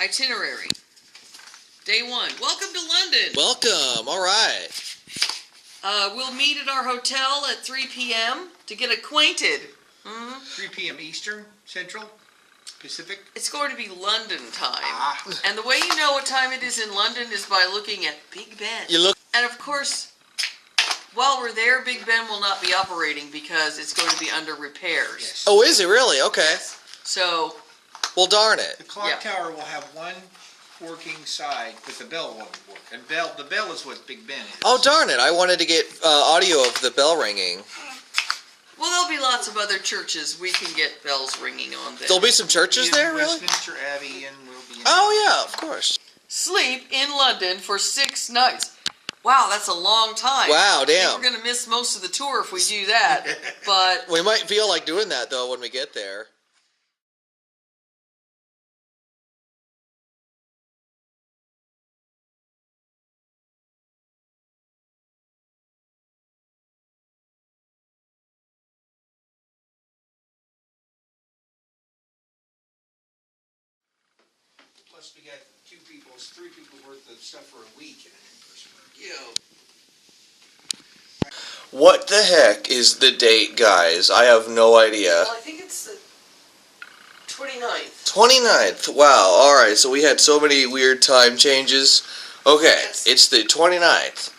Itinerary. Day 1. Welcome to London. Welcome. All right. We'll meet at our hotel at 3 p.m. to get acquainted. 3 p.m. Eastern, Central, Pacific. It's going to be London time. And the way you know what time it is in London is by looking at Big Ben. You look. And of course, while we're there, Big Ben will not be operating because it's going to be under repairs. Yes. Oh, is it really? Okay. Yes. So. Well, darn it. The clock tower will have one working side, but the bell won't work. And the bell is what Big Ben is. Oh, darn it. I wanted to get audio of the bell ringing. Well, there'll be lots of other churches we can get bells ringing on there. There'll be some churches there, really? Westminster Abbey and we'll be in Oh, yeah, of course. Sleep in London for 6 nights. Wow, that's a long time. Wow, damn. I think we're going to miss most of the tour if we do that. But we might feel like doing that, though, when we get there. Plus we got 3 people worth of stuff for a week in an in-person. What the heck is the date, guys? I have no idea. well, I think it's the 29th. 29th. Wow. All right. So we had so many weird time changes. Okay. Yes. It's the 29th.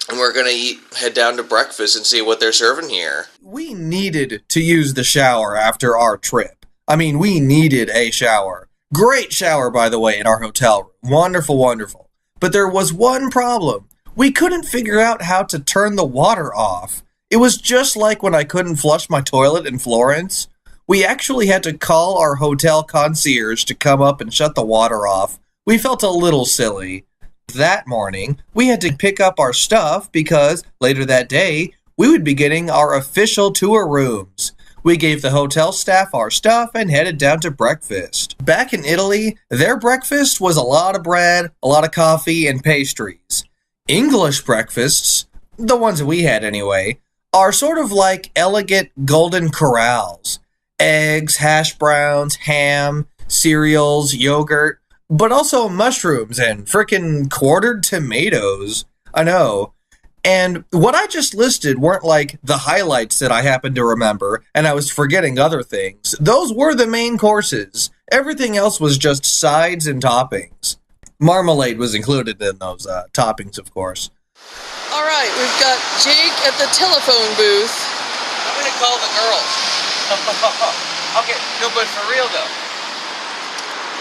And we're going to head down to breakfast and see what they're serving here. We needed to use the shower after our trip. I mean, we needed a shower. Great shower, by the way, in our hotel room. Wonderful, wonderful. But there was one problem. We couldn't figure out how to turn the water off. It was just like when I couldn't flush my toilet in Florence. We actually had to call our hotel concierge to come up and shut the water off. We felt a little silly. That morning, we had to pick up our stuff because later that day, we would be getting our official tour rooms. We gave the hotel staff our stuff and headed down to breakfast. Back in Italy, their breakfast was a lot of bread, a lot of coffee, and pastries. English breakfasts, the ones that we had anyway, are sort of like elegant golden corrals. Eggs, hash browns, ham, cereals, yogurt, but also mushrooms and frickin' quartered tomatoes. I know. And what I just listed weren't like the highlights that I happened to remember, and I was forgetting other things. Those were the main courses. Everything else was just sides and toppings. Marmalade was included in those toppings, of course. All right, we've got Jake at the telephone booth. I'm going to call the girls. Okay, no, but for real though.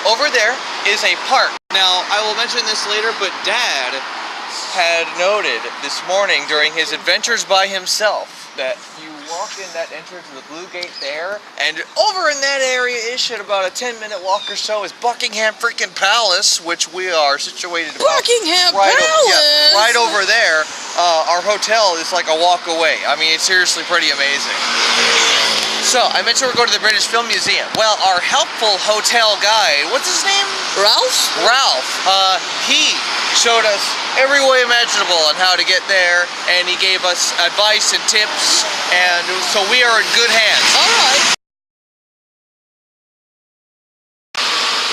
Over there is a park. Now, I will mention this later, but Dad had noted this morning during his adventures by himself that you walk in that entrance to the Blue Gate there, and over in that area-ish at about a 10-minute walk or so is Buckingham freaking Palace, which we are situated Buckingham right Palace! right over there. Our hotel is like a walk away. I mean, it's seriously pretty amazing. So, I mentioned we're going to the British Film Museum. Well, our helpful hotel guide, what's his name? Ralph? Ralph. He showed us every way imaginable on how to get there, and he gave us advice and tips, and so we are in good hands. All right.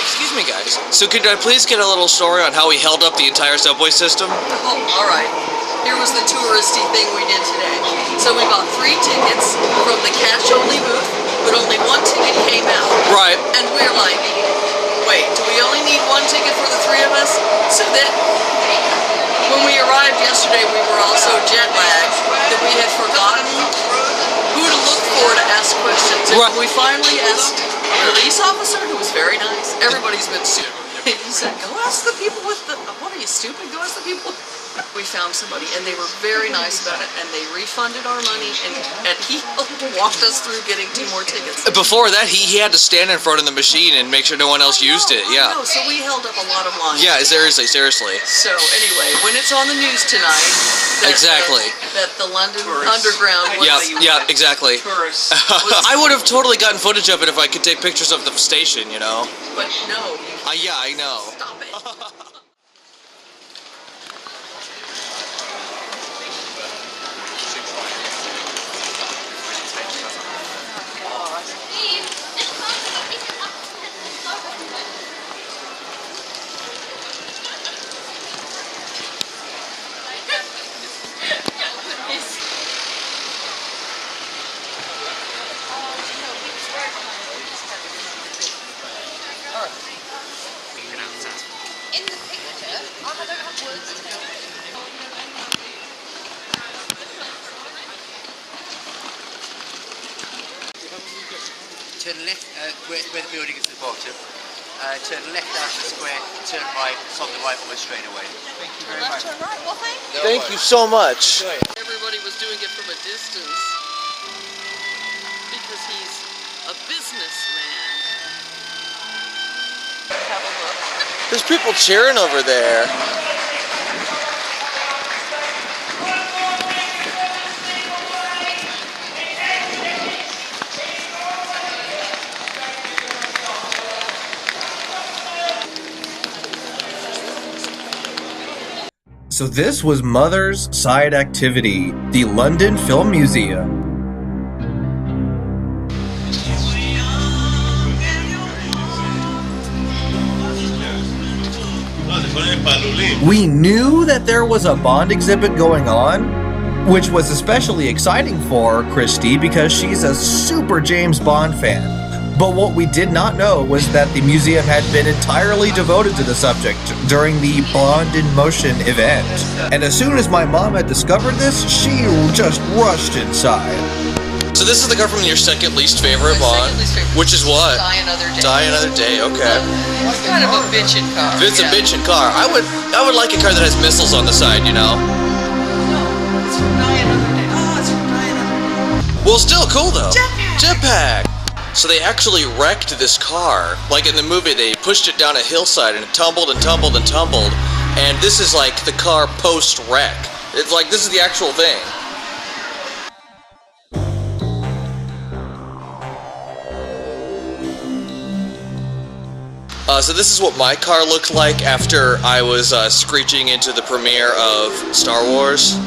Excuse me, guys. So could I please get a little story on how we held up the entire subway system? Oh, all right. Here was the touristy thing we did today. So we bought 3 tickets from the cash-only booth, but only 1 ticket came out. Right. And we're like, wait, do we only need 1 ticket for the 3 of us? So then, when we arrived yesterday, we were all so jet-lagged that we had forgotten who to look for to ask questions. And Right. we finally asked a police officer who was very nice. Everybody's been stupid. He said, go ask the people with the, what are you, stupid? Go ask the people. We found somebody, and they were very nice about it, and they refunded our money, and he walked us through getting 2 more tickets. Before that, he had to stand in front of the machine and make sure no one else used it. Yeah. I know, so we held up a lot of lines. Yeah, seriously. So anyway, when it's on the news tonight, that, Exactly. that the London Underground was, Yeah, exactly. Tourists. I would have totally gotten footage of it if I could take pictures of the station, you know? but no, Yeah, I know. stop it. turn left, where the building is at the bottom. Turn left out the square, turn right, it's on the right almost straight away. Thank you very Left much. turn right. Well, thank you. Thank you so much. Enjoy it. Everybody was doing it from a distance because he's a businessman. Have a look. There's people cheering over there. So this was Mother's side activity, the London Film Museum. We knew that there was a Bond exhibit going on, which was especially exciting for Christy because she's a super James Bond fan. But what we did not know was that the museum had been entirely devoted to the subject during the Bond in Motion event. And as soon as my mom had discovered this, she just rushed inside. So this is the car from your second least favorite My Bond, second least favorite. which is what? Die Another Day. Die Another Day. Okay. It's kind of a bitchin' car. It's a yeah. bitchin' car. I would like a car that has missiles on the side, you know. No, it's from Die Another Day. Oh, it's from Die Another Day. Well, still cool though. Jetpack. So they actually wrecked this car. Like in the movie, they pushed it down a hillside and it tumbled and tumbled and tumbled. And this is like the car post-wreck. It's like, this is the actual thing. So this is what my car looked like after I was screeching into the premiere of Star Wars.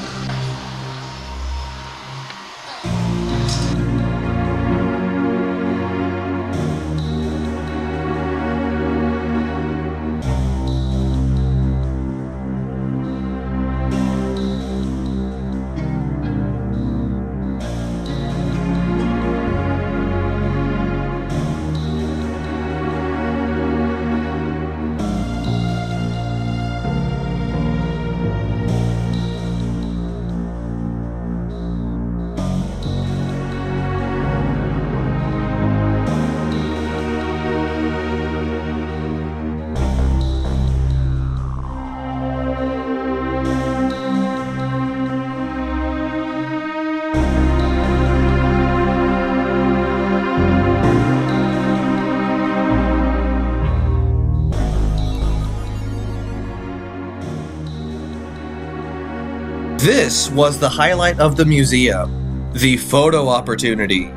This was the highlight of the museum, the photo opportunity.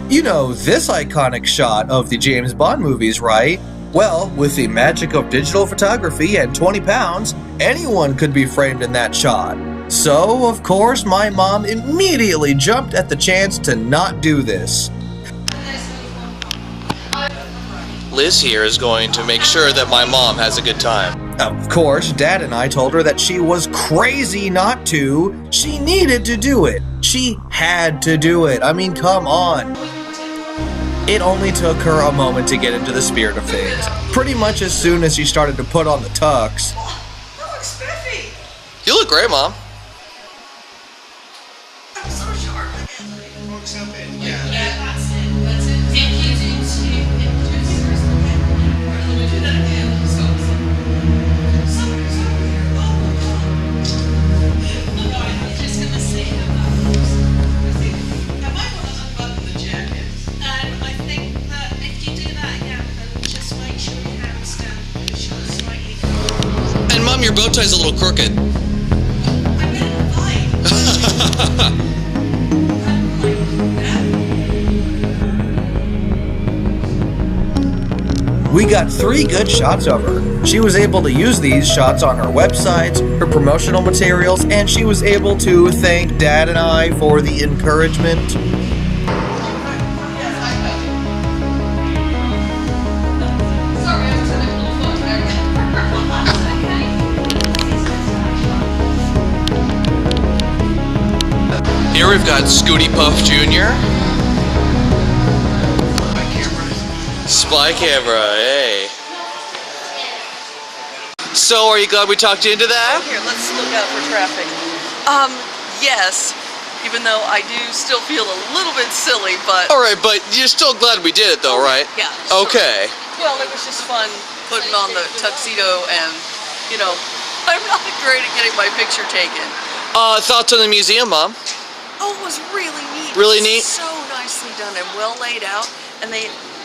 You know this iconic shot of the James Bond movies, right? Well, with the magic of digital photography and 20 pounds, anyone could be framed in that shot. So, of course, my mom immediately jumped at the chance to not do this. Liz here is going to make sure that my mom has a good time. Of course, Dad and I told her that she was crazy not to. She needed to do it. She had to do it. I mean, come on. It only took her a moment to get into the spirit of things. Pretty much as soon as she started to put on the tux. That looks spiffy. You look great, Mom. I'm so sharp. Folks up in, Yeah, that's it. That's it. If you do two pictures, let me do that again. So, Somebody's over here. Oh my God. no, I'm just gonna say that. I think I might want to unbutton the jacket. I think that if you do that again, then just make sure your hands down, push it slightly. And Mom, your bow tie's a little crooked. I'm in a fight. We got 3 good shots of her. She was able to use these shots on her websites, her promotional materials, and she was able to thank Dad and I for the encouragement. Sorry, I was a little photo. Here we've got Scooty Puff Jr. Spy camera, hey. So, are you glad we talked you into that? Here, let's look out for traffic. Yes, even though I do still feel a little bit silly, but All right, but you're still glad we did it, though, right? yeah. Sure. Okay. Well, it was just fun putting on the tuxedo and, you know, I'm not great at getting my picture taken. Thoughts on the museum, Mom? Oh, it was really neat. Really neat? So nicely done and well laid out, and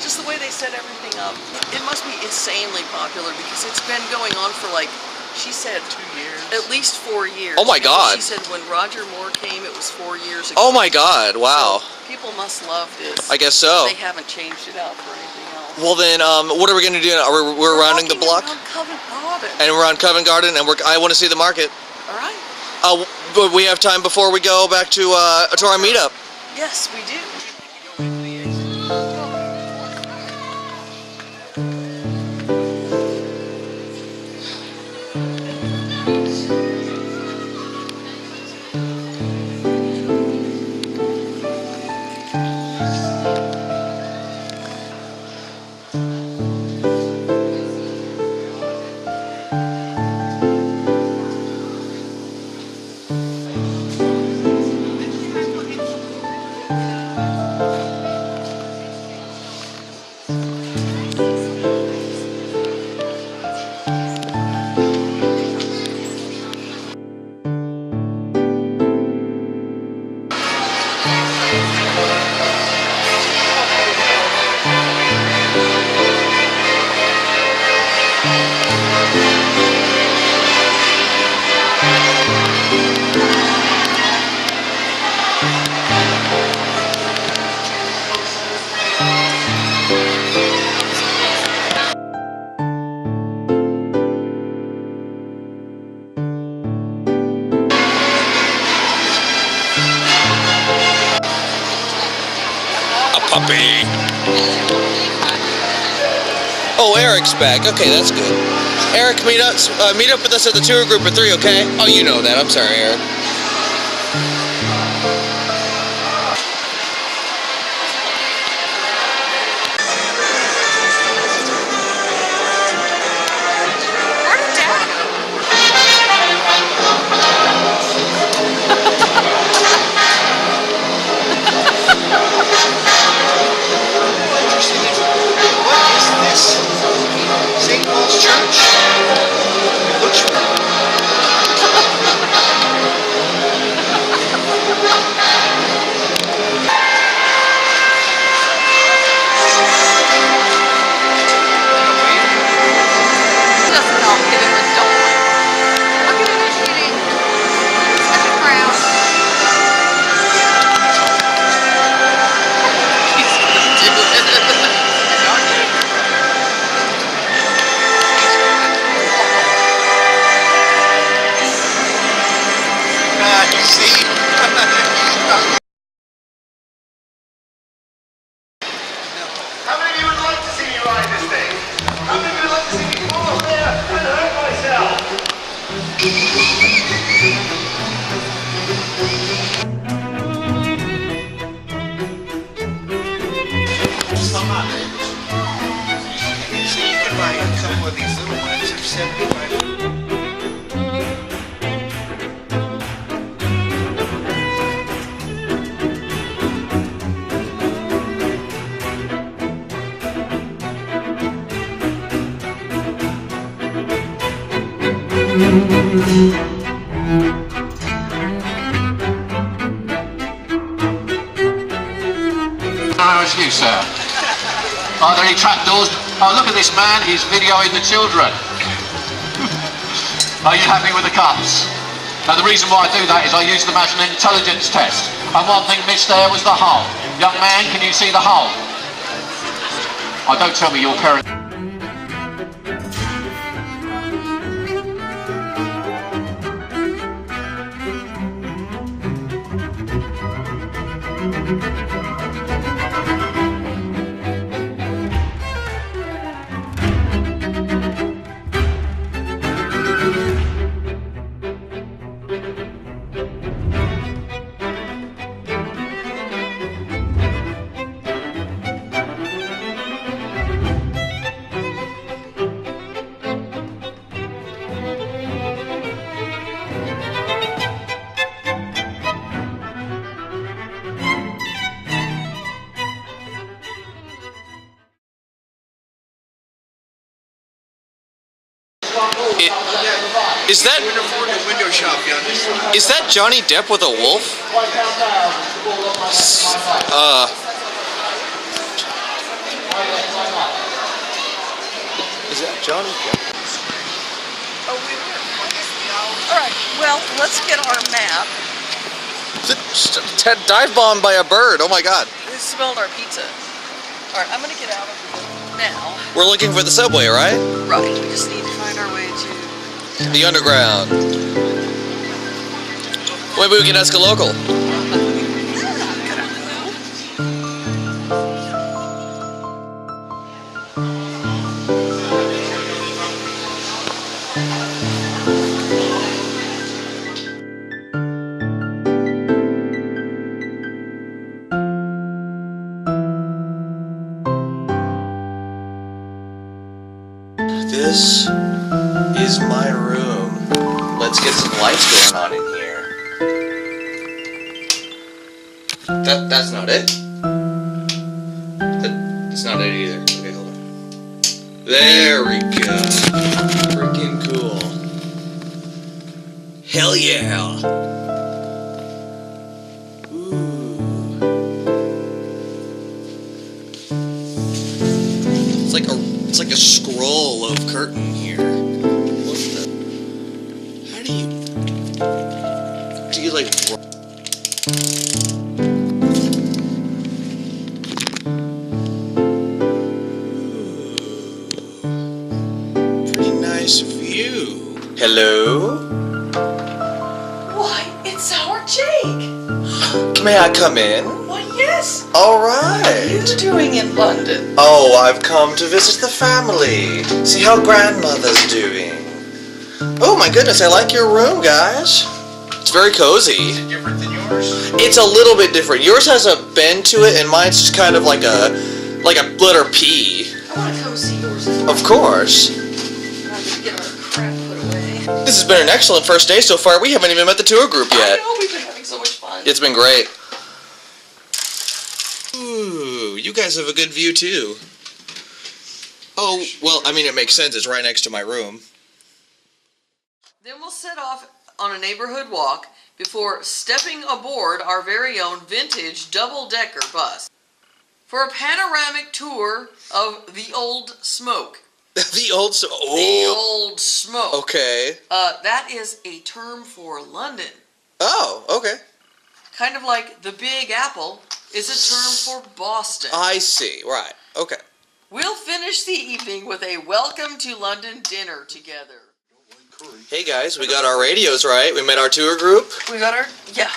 just the way they set everything up. It must be insanely popular because it's been going on for like, she said 2 years. At least 4 years. Oh my God. She said when Roger Moore came, it was 4 years ago. Oh my God! Wow. So people must love this. I guess so. They haven't changed it out for anything else. Well then, what are we gonna do now? We're rounding the block, Around Covent Garden. and we're on Covent Garden, and I want to see the market. All right. But we have time before we go back to our meetup. Yes, we do. Puppy. Oh, Eric's back. Okay, that's good. Eric, meet up with us at the tour group of 3, okay? Oh, you know that. I'm sorry, Eric. Where did Dad go? What is this? St. Paul's Church? It looks Doesn't help get him a doll. Look at him, he's eating. Such a crown. He's gonna do it. you see? How many of you would like to see me ride this thing? How many of you would like to see me fall off there and hurt myself? So you can buy a couple of these little ones for 75. How is you, sir? Are there any trapdoors? Oh, look at this man, he's videoing the children. Are you happy with the cuts? Now, the reason why I do that is I use them as an intelligence test. And one thing missed there was the hole. Young man, can you see the hole? Oh, don't tell me your parents... Is that Winter Ford and window shop down this side. is that Johnny Depp with a wolf? Is that Johnny Depp? Oh, we were. All right. Well, let's get our map. Dive bombed by a bird. Oh my God. They smelled our pizza. All right. I'm gonna get out of here now. We're looking for the subway, right? Right. We just need to find our way to. The underground. Maybe we can ask a local. This is my room. Let's get some lights going on in here. That's not it. That's not it either. Okay, hold on. There we go. Freaking cool. Hell yeah. Ooh. It's like a scroll of curtain here. What the? How do you like? Pretty nice view. Hello? Why, it's our Jake. May I come in? Why, yes. All What are you right. doing in London? Oh, I've come to visit the family. See how grandmother's doing. Oh my goodness, I like your room, guys. It's very cozy. Different than yours? It's a little bit different. Yours has a bend to it, and mine's just kind of like a letter P. I want to come see yours as well. Of course. I'm gonna get our crap put away. This has been an excellent first day so far. We haven't even met the tour group I yet. know, we've been having so much fun. It's been great. Ooh, you guys have a good view too. Oh, well, I mean, it makes sense. It's right next to my room. Then we'll set off on a neighborhood walk before stepping aboard our very own vintage double-decker bus for a panoramic tour of the Old Smoke. The old The Old Smoke. Okay. That is a term for London. Oh, okay. Kind of like the Big Apple is a term for Boston. I see. Right. Okay. We'll finish the evening with a welcome to London dinner together. Hey guys, we got our radios right. We met our tour group. We got our,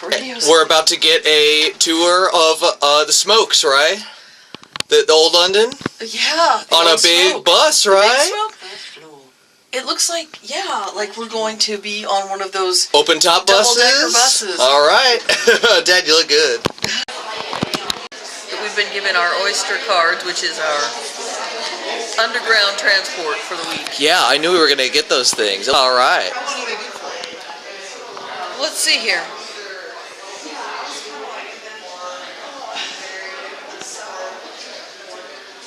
radios. We're about to get a tour of the Smokes, right? The old London Yeah. the on a Old big Smoke. bus, The Big right? Smoke? It looks like, like we're going to be on one of those Open top double-decker buses. buses. All right, Dad, you look good. We've been given our Oyster cards, which is our underground transport for the week. Yeah, I knew we were gonna get those things. All right. Let's see here.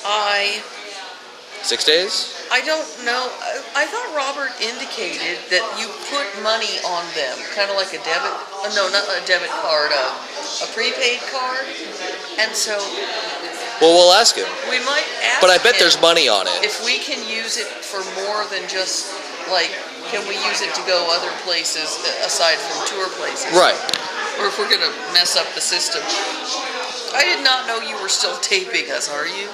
I 6 days? I don't know. I thought Robert indicated that you put money on them, kind of like a debit. No, not a debit card, a prepaid card. And so Well, we'll ask him. we might ask. But I bet him there's money on it. if we can use it for more than just like, can we use it to go other places aside from tour places? Right. Or if we're gonna mess up the system. I did not know you were still taping us. Are you?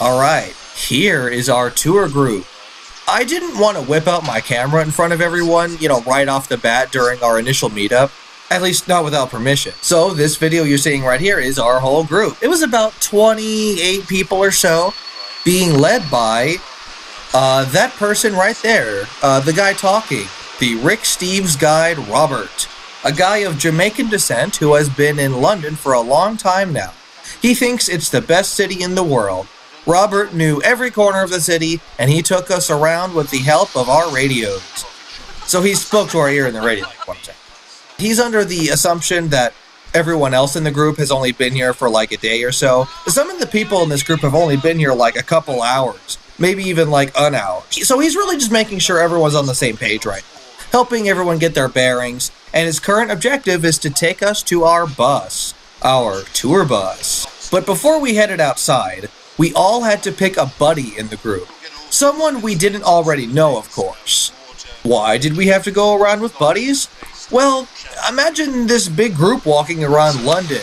Alright, here is our tour group. I didn't want to whip out my camera in front of everyone, right off the bat during our initial meetup. At least not without permission. So this video you're seeing right here is our whole group. It was about 28 people or so, being led by that person right there, the guy talking, the Rick Steves guide, Robert. A guy of Jamaican descent who has been in London for a long time now. He thinks it's the best city in the world. Robert knew every corner of the city, and he took us around with the help of our radios. So he spoke to our ear in the radio like one time. He's under the assumption that everyone else in the group has only been here for like a day or so. Some of the people in this group have only been here like a couple hours, maybe even like an hour. So he's really just making sure everyone's on the same page right now, helping everyone get their bearings, and his current objective is to take us to our bus, our tour bus. But before we headed outside, we all had to pick a buddy in the group. Someone we didn't already know, of course. Why did we have to go around with buddies? Well, imagine this big group walking around London.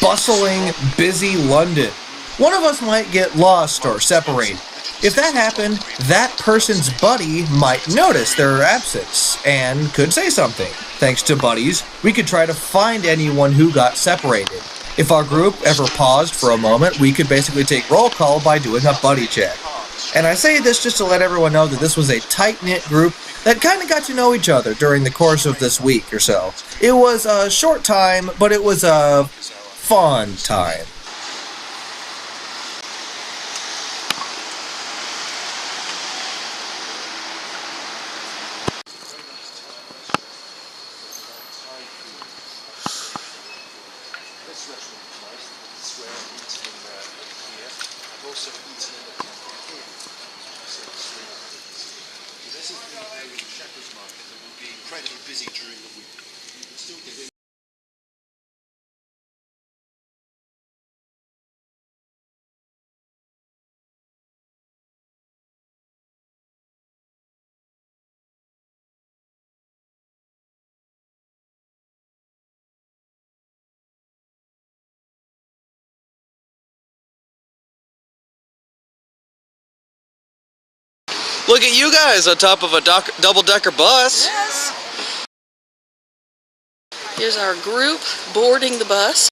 Bustling, busy London. One of us might get lost or separated. If that happened, that person's buddy might notice their absence and could say something. Thanks to buddies, we could try to find anyone who got separated. If our group ever paused for a moment, we could basically take roll call by doing a buddy check. And I say this just to let everyone know that this was a tight-knit group that kind of got to know each other during the course of this week or so. It was a short time, but it was a fun time. Look at you guys on top of a double-decker bus. Yes. Here's our group boarding the bus.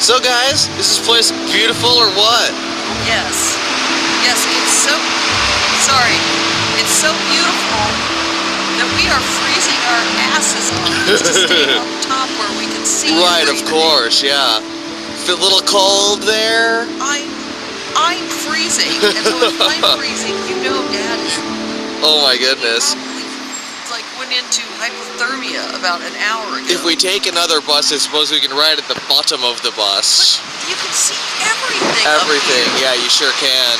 So guys, is this place beautiful or what? Yes. Yes, it's so, sorry, it's so beautiful that we are freezing our asses off just to stay up top where we can see. Right, of everything. course, yeah. Feel a little cold there? I'm freezing, and so if I'm freezing, you know Dad is Oh my goodness. like went into hypothermia about an hour ago. If we take another bus, I suppose we can ride at the bottom of the bus. But you can see everything. up Everything, here. yeah, you sure can.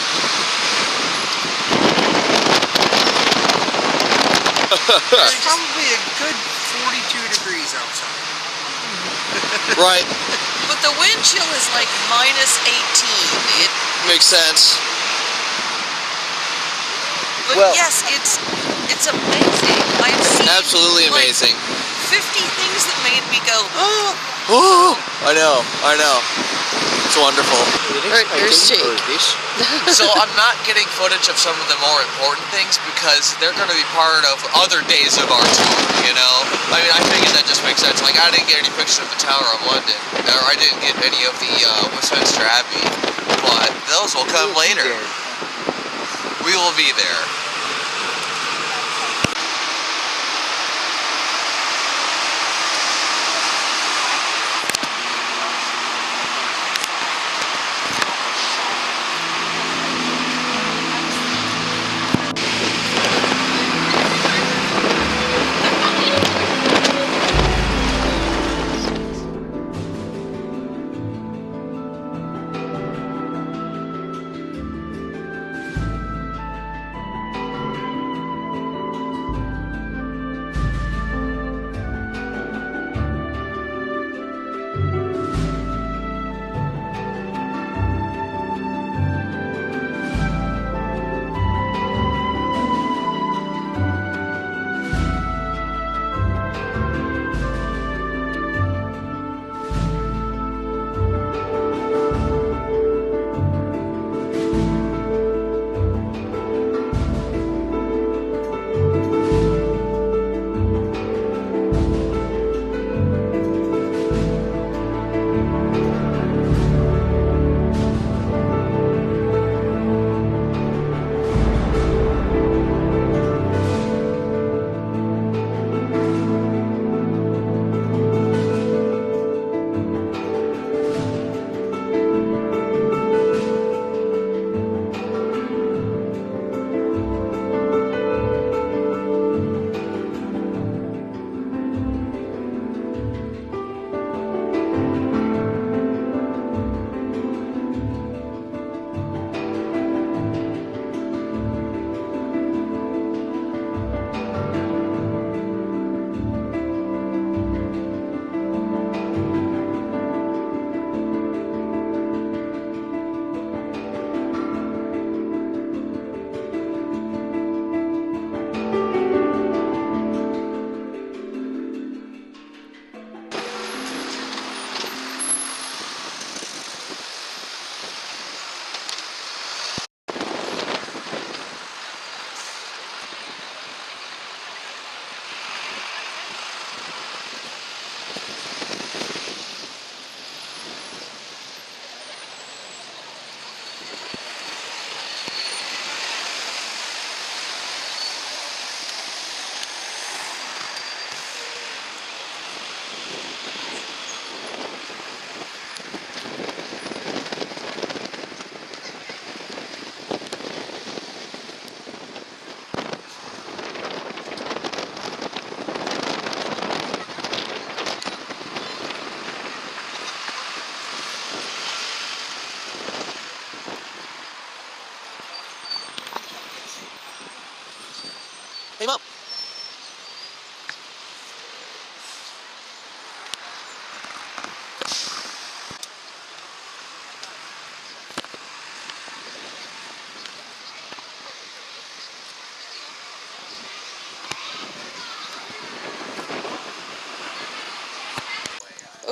It's probably a good 42 degrees outside. Right, But the wind chill is like minus 18. makes sense. But Well- yes, it's amazing. I've seen Absolutely like, amazing. 50 things that made me go, oh. Oh, I know. It's wonderful. Right, here's Jake. So I'm not getting footage of some of the more important things because they're going to be part of other days of our tour, you know? I mean, I figured that just makes sense. Like, I didn't get any pictures of the Tower of London, or I didn't get any of the Westminster Abbey, but those will come later. We will be there.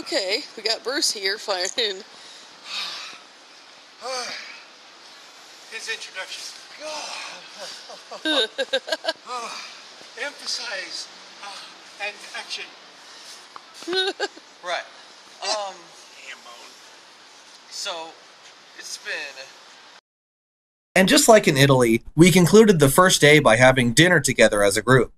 Okay, we got Bruce here firing. His introduction. Emphasize and action. Right. So, it's been... And just like in Italy, we concluded the first day by having dinner together as a group.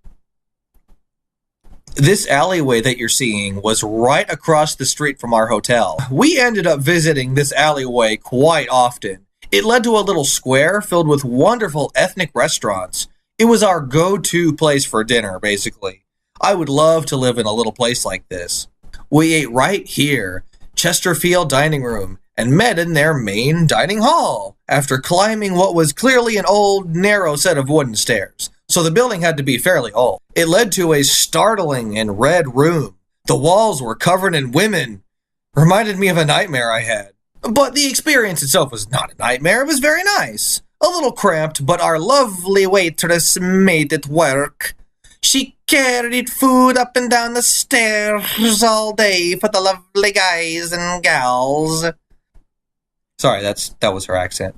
This alleyway that you're seeing was right across the street from our hotel. We ended up visiting this alleyway quite often. It led to a little square filled with wonderful ethnic restaurants. It was our go-to place for dinner, basically. I would love to live in a little place like this. We ate right here, Chesterfield dining room, and met in their main dining hall, after climbing what was clearly an old, narrow set of wooden stairs. So the building had to be fairly old. It led to a startling and red room. The walls were covered in women. Reminded me of a nightmare I had. But the experience itself was not a nightmare, it was very nice. A little cramped, but our lovely waitress made it work. She carried food up and down the stairs all day for the lovely guys and gals. Sorry, that was her accent.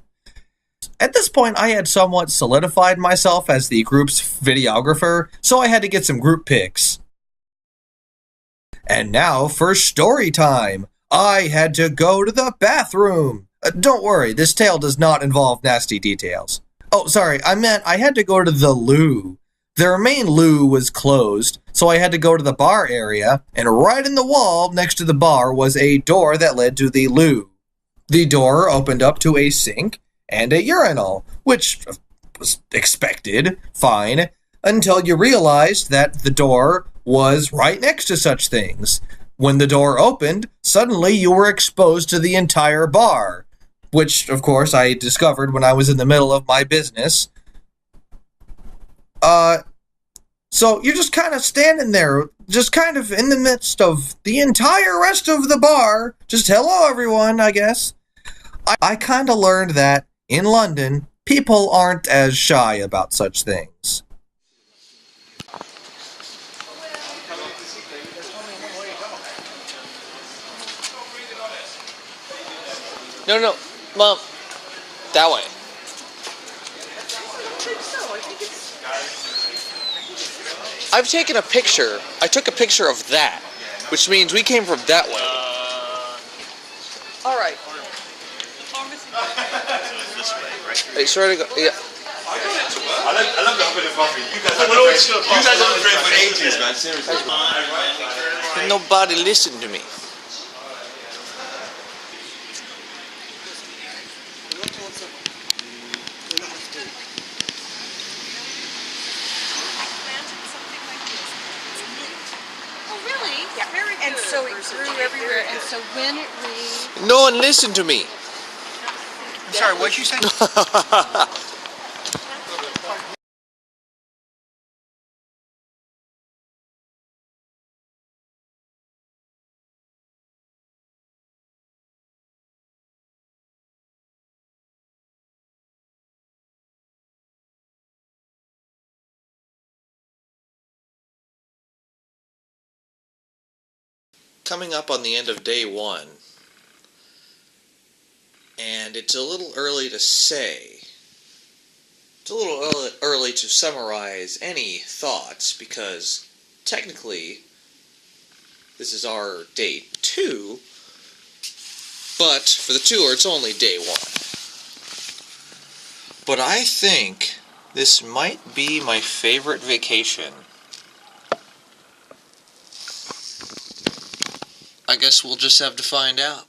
At this point, I had somewhat solidified myself as the group's videographer, so I had to get some group pics. And now for story time. I had to go to the bathroom. Don't worry, this tale does not involve nasty details. Oh, sorry, I meant I had to go to the loo. Their main loo was closed, so I had to go to the bar area, and right in the wall next to the bar was a door that led to the loo. The door opened up to a sink and a urinal, which was expected, fine, until you realized that the door was right next to such things. When the door opened, suddenly you were exposed to the entire bar, which, of course, I discovered when I was in the middle of my business. So you're just kind of standing there, just kind of in the midst of the entire rest of the bar. Just hello, everyone, I guess. I kind of learned that in London, people aren't as shy about such things. No, Mom. That way. I've taken a picture. I took a picture of that, which means we came from that way. All right. I swear to God, yeah. I love that bit of coffee. You guys haven't drank for ages, man. Seriously. Nobody listened to me. And so it grew everywhere, and so when it rained... No one listened to me. I'm sorry, what'd you say? Coming up on the end of day one, and it's a little early to say. It's a little early to summarize any thoughts because technically this is our day 2, but for the tour it's only day 1. But I think this might be my favorite vacation. I guess we'll just have to find out.